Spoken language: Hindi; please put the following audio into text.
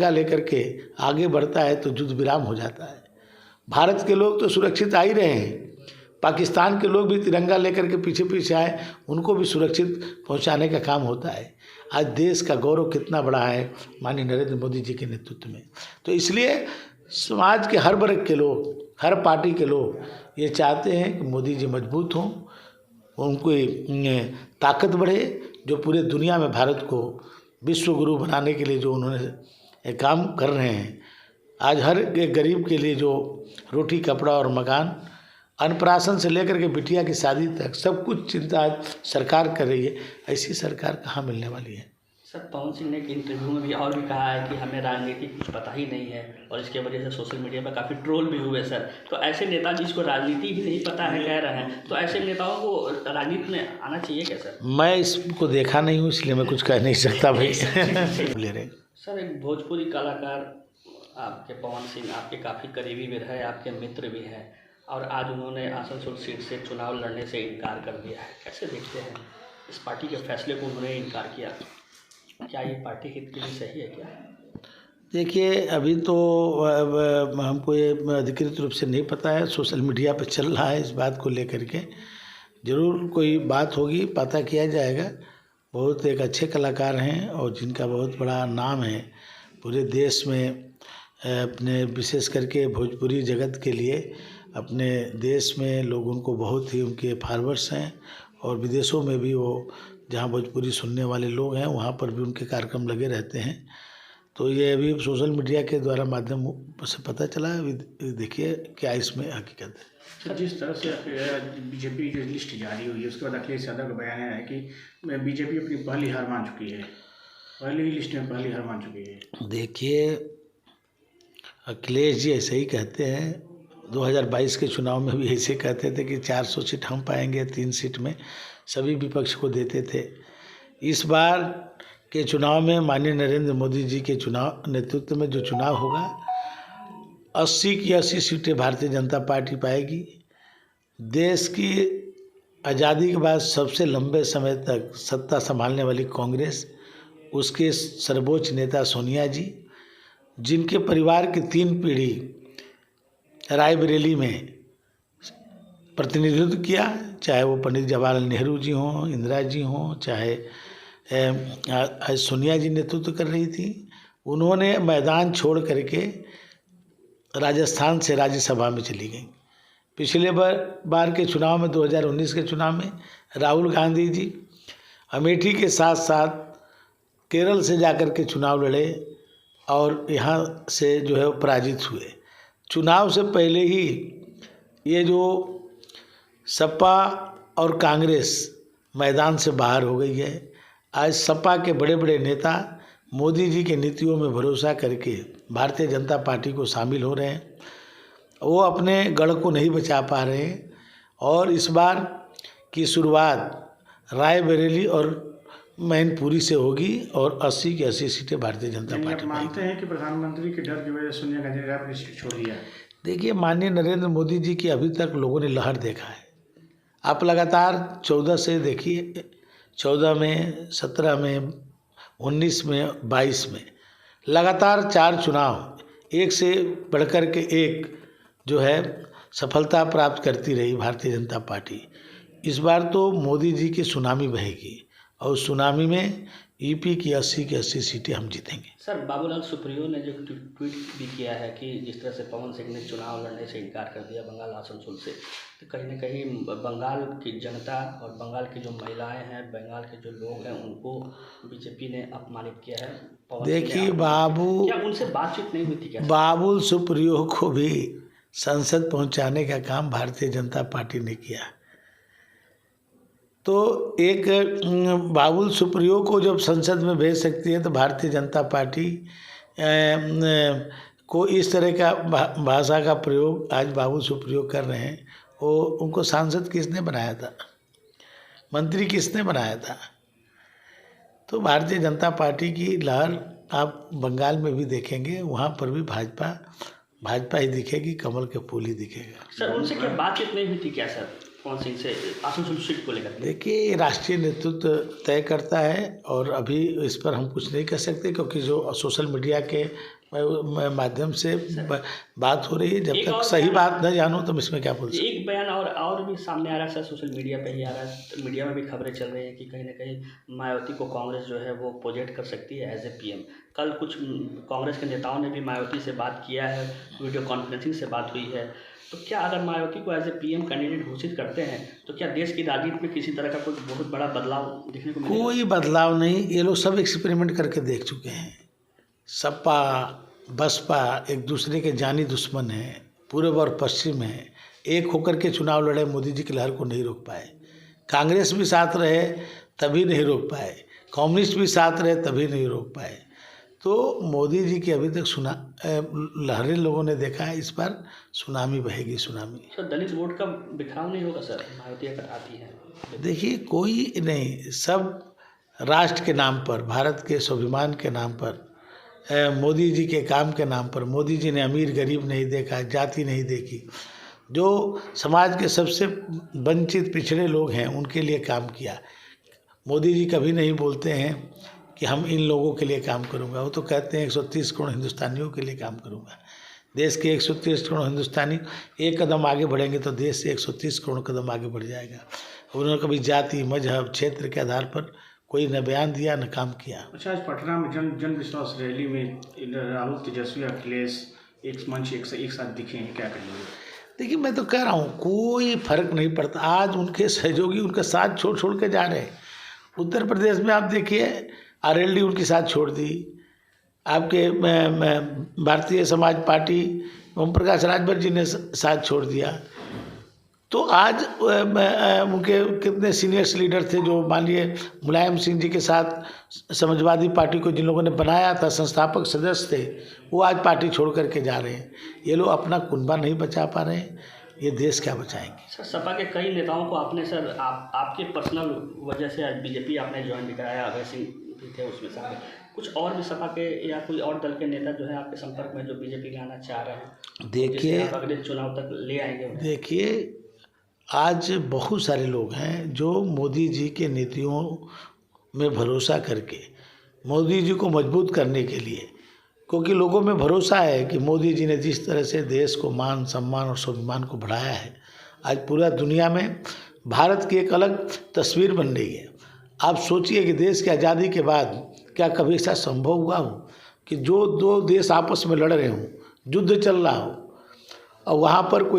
लेकर के आगे बढ़ता है तो युद्ध विराम हो जाता है। भारत के लोग तो सुरक्षित आ ही रहे हैं, पाकिस्तान के लोग भी तिरंगा लेकर के पीछे पीछे आए, उनको भी सुरक्षित पहुंचाने का काम होता है। आज देश का गौरव कितना बड़ा है माननीय नरेंद्र मोदी जी के नेतृत्व में। तो इसलिए समाज के हर वर्ग के लोग, हर पार्टी के लोग ये चाहते हैं कि मोदी जी मजबूत हों, उनको ताकत बढ़े, जो पूरे दुनिया में भारत को विश्व गुरु बनाने के लिए जो उन्होंने काम कर रहे हैं। आज हर एक गरीब के लिए जो रोटी, कपड़ा और मकान, अन्नप्राशन से लेकर के बिटिया की शादी तक सब कुछ चिंता सरकार कर रही है। ऐसी सरकार कहाँ मिलने वाली है। सर, पवन सिंह ने एक इंटरव्यू में भी और भी कहा है कि हमें राजनीति कुछ पता ही नहीं है और इसके वजह से सोशल मीडिया पर काफ़ी ट्रोल भी हुए सर। तो ऐसे नेता जिसको राजनीति ही नहीं पता है कह रहे हैं, तो ऐसे नेताओं को राजनीति में आना चाहिए क्या सर? मैं इसको देखा नहीं हूँ इसलिए मैं कुछ कह नहीं सकता भाई। ले रहे सर, एक भोजपुरी कलाकार आपके पवन सिंह आपके काफ़ी करीबी भी रहे, आपके मित्र भी हैं, और आज उन्होंने आसनसोल सीट से चुनाव लड़ने से इनकार कर दिया है। कैसे देखते हैं इस पार्टी के फैसले को? उन्होंने इनकार किया, क्या ये पार्टी हित के लिए सही है क्या? देखिए, अभी तो हमको ये अधिकृत रूप से नहीं पता है, सोशल मीडिया पर चल रहा है इस बात को लेकर के। ज़रूर कोई बात होगी, पता किया जाएगा। बहुत एक अच्छे कलाकार हैं और जिनका बहुत बड़ा नाम है पूरे देश में, अपने विशेष करके भोजपुरी जगत के लिए अपने देश में लोग उनको बहुत ही उनके फॉलोअर्स हैं, और विदेशों में भी वो जहाँ भोजपुरी सुनने वाले लोग हैं वहाँ पर भी उनके कार्यक्रम लगे रहते हैं। तो ये अभी सोशल मीडिया के द्वारा माध्यम से पता चला है। अभी देखिए क्या इसमें हकीकत है। सर, जिस तरह से बीजेपी की लिस्ट जारी हुई है उसके बाद अखिलेश यादव का बयान है कि बीजेपी अपनी पहली हार मान चुकी है, पहली ही लिस्ट में पहली हार मान चुकी है। देखिए, अखिलेश जी ऐसे ही कहते हैं। 2022 के चुनाव में भी ऐसे कहते थे कि 400 सीट हम पाएंगे, 3 सीट में सभी विपक्ष को देते थे। इस बार के चुनाव में माननीय नरेंद्र मोदी जी के चुनाव नेतृत्व में जो चुनाव होगा, 80 की 80 सीटें भारतीय जनता पार्टी पाएगी। देश की आज़ादी के बाद सबसे लंबे समय तक सत्ता संभालने वाली कांग्रेस, उसके सर्वोच्च नेता सोनिया जी, जिनके परिवार की 3 पीढ़ी रायबरेली में प्रतिनिधित्व किया, चाहे वो पंडित जवाहरलाल नेहरू जी हों, इंदिरा जी हों, चाहे सोनिया जी नेतृत्व कर रही थी। उन्होंने मैदान छोड़ करके राजस्थान से राज्यसभा में चली गई। पिछले बार के चुनाव में 2019 के चुनाव में राहुल गांधी जी अमेठी के साथ साथ केरल से जाकर के चुनाव लड़े और यहाँ से जो है पराजित हुए। चुनाव से पहले ही ये जो सपा और कांग्रेस मैदान से बाहर हो गई है। आज सपा के बड़े बड़े नेता मोदी जी के नीतियों में भरोसा करके भारतीय जनता पार्टी को शामिल हो रहे हैं। वो अपने गढ़ को नहीं बचा पा रहे हैं, और इस बार की शुरुआत रायबरेली और मैनपुरी से होगी और 80 की 80 सीटें भारतीय जनता पार्टी मानते हैं कि प्रधानमंत्री के डर की वजह से सोनिया गांधी ने अपनी सीट छोड़ दिया है। देखिए, माननीय नरेंद्र मोदी जी की अभी तक लोगों ने लहर देखा है। आप लगातार 14 से देखिए, 14 में, 17 में, 19 में, 22 में लगातार 4 चुनाव एक से बढ़कर के एक जो है सफलता प्राप्त करती रही भारतीय जनता पार्टी। इस बार तो मोदी जी की सुनामी बहेगी और सुनामी में यूपी की 80 की 80 सीटें हम जीतेंगे। सर, बाबूलाल सुप्रियो ने जो ट्वीट भी किया है कि जिस तरह से पवन सिंह ने चुनाव लड़ने से इनकार कर दिया बंगाल आसनसोल से, तो कहीं ना कहीं बंगाल की जनता और बंगाल की जो महिलाएं हैं, बंगाल के जो लोग हैं, उनको बीजेपी ने अपमानित किया है। देखिए, क्या उनसे बातचीत नहीं हुई थी क्या? बाबुल सुप्रियो को भी संसद पहुँचाने का काम भारतीय जनता पार्टी ने किया। तो एक बाबुल सुप्रियो को जब संसद में भेज सकती है तो भारतीय जनता पार्टी को इस तरह का भाषा का प्रयोग आज बाबुल सुप्रियो कर रहे हैं। वो उनको सांसद किसने बनाया था, मंत्री किसने बनाया था? तो भारतीय जनता पार्टी की लहर आप बंगाल में भी देखेंगे, वहाँ पर भी भाजपा ही दिखेगी, कमल के फूल ही दिखेगा। सर, उनसे क्या बातचीत नहीं हुई थी क्या सर? पवन सिंह से आसनसोल सीट को लेकर? देखिए, ये राष्ट्रीय नेतृत्व तय करता है और अभी इस पर हम कुछ नहीं कर सकते, क्योंकि जो सोशल मीडिया के माध्यम से बात हो रही है, जब एक तक और सही बयान- बात न जानो तो हम इसमें क्या बोल सकते। एक बयान और भी सामने आ रहा है सर, सोशल मीडिया पे ही आ रहा है, मीडिया में भी खबरें चल रही हैं कि कहीं ना कहीं मायावती को कांग्रेस जो है वो प्रोजेक्ट कर सकती है एज ए पीएम। कल कुछ कांग्रेस के नेताओं ने भी मायावती से बात किया है, वीडियो कॉन्फ्रेंसिंग से बात हुई है। तो क्या अगर मायावती को एज ए पीएम कैंडिडेट घोषित करते हैं तो क्या देश की राजनीति में किसी तरह का कोई बहुत बड़ा बदलाव देखने को मिलेगा? कोई बदलाव नहीं, ये लोग सब एक्सपेरिमेंट करके देख चुके हैं। सपा बसपा एक दूसरे के जानी दुश्मन हैं, पूर्व और पश्चिम हैं, एक होकर के चुनाव लड़े, मोदी जी की लहर को नहीं रोक पाए। कांग्रेस भी साथ रहे तभी नहीं रोक पाए, कम्युनिस्ट भी साथ रहे तभी नहीं रोक पाए। तो मोदी जी की अभी तक लहरें लोगों ने देखा है, इस बार सुनामी बहेगी, सुनामी। सर दलित वोट का बिखराव नहीं होगा सर, मायावती अगर आती है? देखिए, कोई नहीं, सब राष्ट्र के नाम पर, भारत के स्वाभिमान के नाम पर, मोदी जी के काम के नाम पर। मोदी जी ने अमीर गरीब नहीं देखा, जाति नहीं देखी, जो समाज के सबसे वंचित पिछड़े लोग हैं उनके लिए काम किया। मोदी जी कभी नहीं बोलते हैं कि हम इन लोगों के लिए काम करूंगा, वो तो कहते हैं 130 करोड़ हिंदुस्तानियों के लिए काम करूंगा। देश के 130 करोड़ हिंदुस्तानी एक कदम आगे बढ़ेंगे तो देश से 130 करोड़ कदम आगे बढ़ जाएगा। उन्होंने कभी जाति, मजहब, क्षेत्र के आधार पर कोई न बयान दिया न काम किया। अच्छा, आज पटना में जन विश्वास रैली में राहुल, तेजस्वी, अखिलेश एक मंच एक साथ दिखे हैं, क्या करेंगे? देखिए, मैं तो कह रहा हूँ कोई फर्क नहीं पड़ता। आज उनके सहयोगी उनका साथ छोड़ छोड़ के जा रहे हैं। उत्तर प्रदेश में आप देखिए, आरएलडी उनकी साथ छोड़ दी। आपके भारतीय समाज पार्टी ओम प्रकाश राजभर जी ने साथ छोड़ दिया। तो आज उनके कितने सीनियर्स लीडर थे जो माननीय मुलायम सिंह जी के साथ समाजवादी पार्टी को जिन लोगों ने बनाया था, संस्थापक सदस्य थे, वो आज पार्टी छोड़ करके जा रहे हैं। ये लोग अपना कुनबा नहीं बचा पा रहे हैं, ये देश क्या बचाएंगे? सर सपा के कई नेताओं को आपने सर आपके पर्सनल वजह से आज बीजेपी आपने ज्वाइन भी कराया, अभय सिंह भी थे उसमें शामिल। कुछ और भी सपा के या कोई और दल के नेता जो है आपके संपर्क में जो बीजेपी में आना चाह रहे हैं, देखिए, जिसे आप अगले चुनाव तक ले आएंगे उन्हें? देखिए, आज बहुत सारे लोग हैं जो मोदी जी के नीतियों में भरोसा करके मोदी जी को मजबूत करने के लिए, क्योंकि लोगों में भरोसा है कि मोदी जी ने जिस तरह से देश को मान सम्मान और स्वाभिमान को बढ़ाया है, आज पूरा दुनिया में भारत की एक अलग तस्वीर बन रही है। आप सोचिए कि देश की आज़ादी के बाद क्या कभी ऐसा संभव हुआ हो कि जो दो देश आपस में लड़ रहे हों, युद्ध चल रहा हो और वहाँ पर कोई